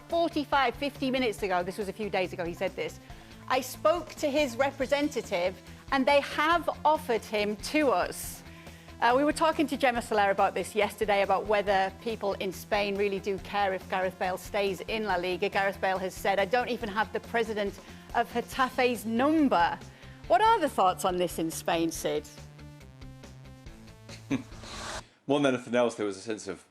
45, 50 minutes ago, this was a few days ago, he said this, I spoke to his representative and they have offered him to us. We were talking to Gemma Soler about this yesterday, about whether people in Spain really do care if Gareth Bale stays in La Liga. Gareth Bale has said, I don't even have the president of Getafe's number. What are the thoughts on this in Spain, Sid? More than anything else, there was a sense of,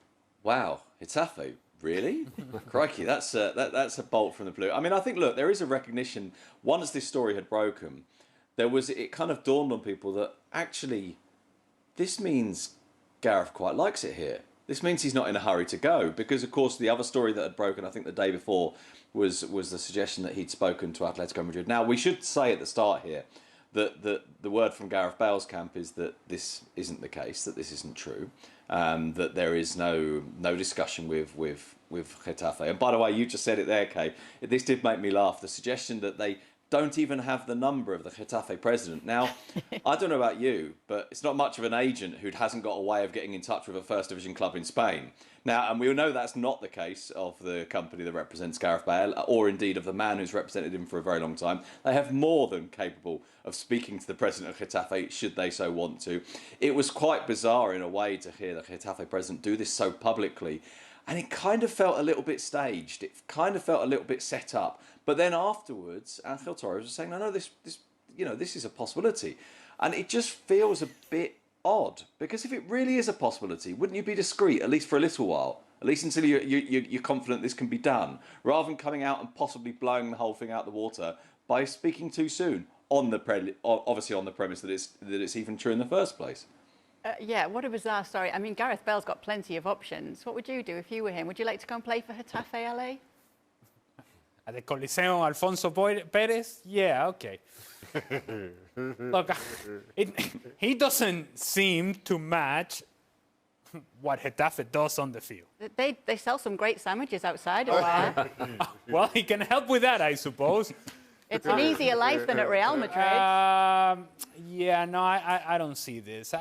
wow, Getafe, really? Crikey, that's a bolt from the blue. I mean, I think, look, there is a recognition. Once this story had broken, it kind of dawned on people that actually this means Gareth quite likes it here. This means he's not in a hurry to go, because, of course, the other story that had broken, I think the day before, was the suggestion that he'd spoken to Atletico Madrid. Now, we should say at the start here that the word from Gareth Bale's camp is that this isn't the case, that this isn't true, that there is no discussion with Getafe. And by the way, you just said it there, Kay. This did make me laugh. The suggestion that they don't even have the number of the Getafe president. Now, I don't know about you, but it's not much of an agent who hasn't got a way of getting in touch with a First Division club in Spain. Now, and we all know that's not the case of the company that represents Gareth Bale, or indeed of the man who's represented him for a very long time. They have more than capable of speaking to the president of Getafe, should they so want to. It was quite bizarre in a way to hear the Getafe president do this so publicly. And it kind of felt a little bit staged. It kind of felt a little bit set up. But then afterwards, Angel Torres was saying, no, this is a possibility. And it just feels a bit odd, because if it really is a possibility, wouldn't you be discreet, at least for a little while, at least until you're confident this can be done, rather than coming out and possibly blowing the whole thing out the water by speaking too soon, obviously on the premise that it's even true in the first place? Yeah, what a bizarre story. I mean, Gareth Bale's got plenty of options. What would you do if you were him? Would you like to go and play for Getafe, LA? At the Coliseo Alfonso Perez? Yeah, okay. Look, he doesn't seem to match what Getafe does on the field. They sell some great sandwiches outside as well. Well, he can help with that, I suppose. It's an easier life than at Real Madrid. Yeah, no, I don't see this.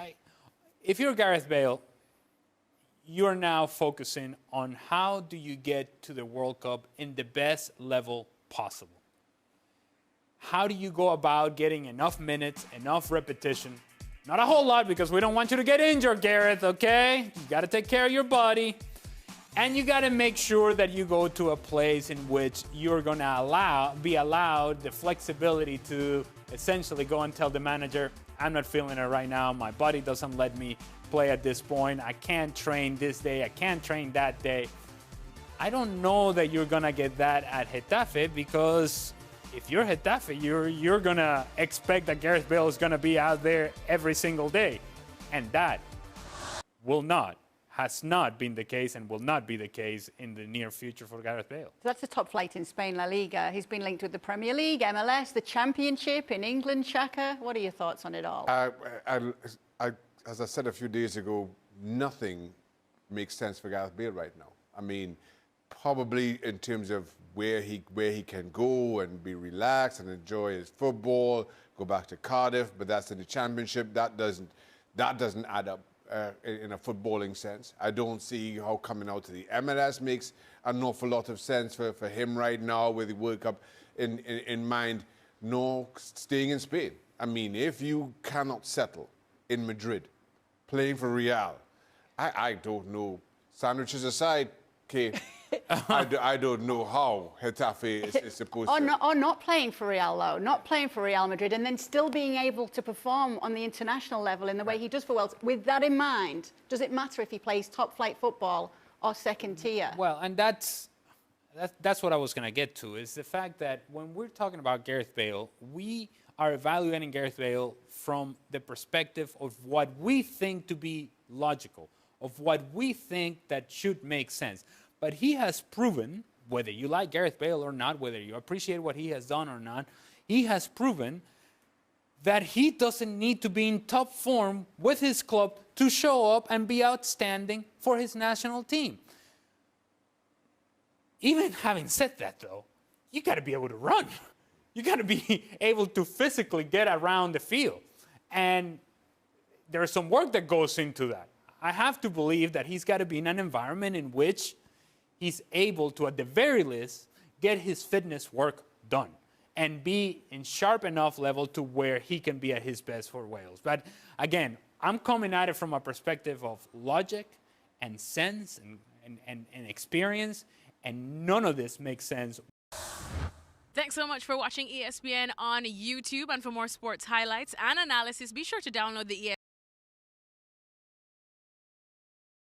If you're Gareth Bale, you're now focusing on how do you get to the World Cup in the best level possible. How do you go about getting enough minutes, enough repetition? Not a whole lot, because we don't want you to get injured, Gareth, okay? You got to take care of your body. And you got to make sure that you go to a place in which you're going to be allowed the flexibility to essentially go and tell the manager, I'm not feeling it right now. My body doesn't let me play at this point. I can't train this day. I can't train that day. I don't know that you're going to get that at Getafe, has if you're Getafe, you're going to expect that Gareth Bale is going to be out there every single day. And that has not been the case and will not be the case in the near future for Gareth Bale. So that's the top flight in Spain, La Liga. He's been linked with the Premier League, MLS, the Championship in England, Shaka. What are your thoughts on it all? As I said a few days ago, nothing makes sense for Gareth Bale right now. I mean, probably in terms of where he can go and be relaxed and enjoy his football, go back to Cardiff, but that's in the Championship. That doesn't add up. In a footballing sense. I don't see how coming out to the MLS makes an awful lot of sense for him right now with the World Cup in mind, nor staying in Spain. I mean, if you cannot settle in Madrid, playing for Real, I don't know. Sandwiches aside, okay, I don't know how Getafe is supposed to... Or not playing for Real, though. Not playing for Real Madrid, and then still being able to perform on the international level in the way he does for Wales. With that in mind, does it matter if he plays top-flight football or second tier? Well, and that's what I was going to get to, is the fact that when we're talking about Gareth Bale, we are evaluating Gareth Bale from the perspective of what we think to be logical, of what we think that should make sense. But he has proven, whether you like Gareth Bale or not, whether you appreciate what he has done or not, he has proven that he doesn't need to be in top form with his club to show up and be outstanding for his national team. Even having said that, though, you got to be able to run. You got to be able to physically get around the field. And there's some work that goes into that. I have to believe that he's got to be in an environment in which he's able to, at the very least, get his fitness work done and be in sharp enough level to where he can be at his best for Wales. But again, I'm coming at it from a perspective of logic and sense and experience, and none of this makes sense. Thanks so much for watching ESPN on YouTube. And for more sports highlights and analysis, be sure to download the ESPN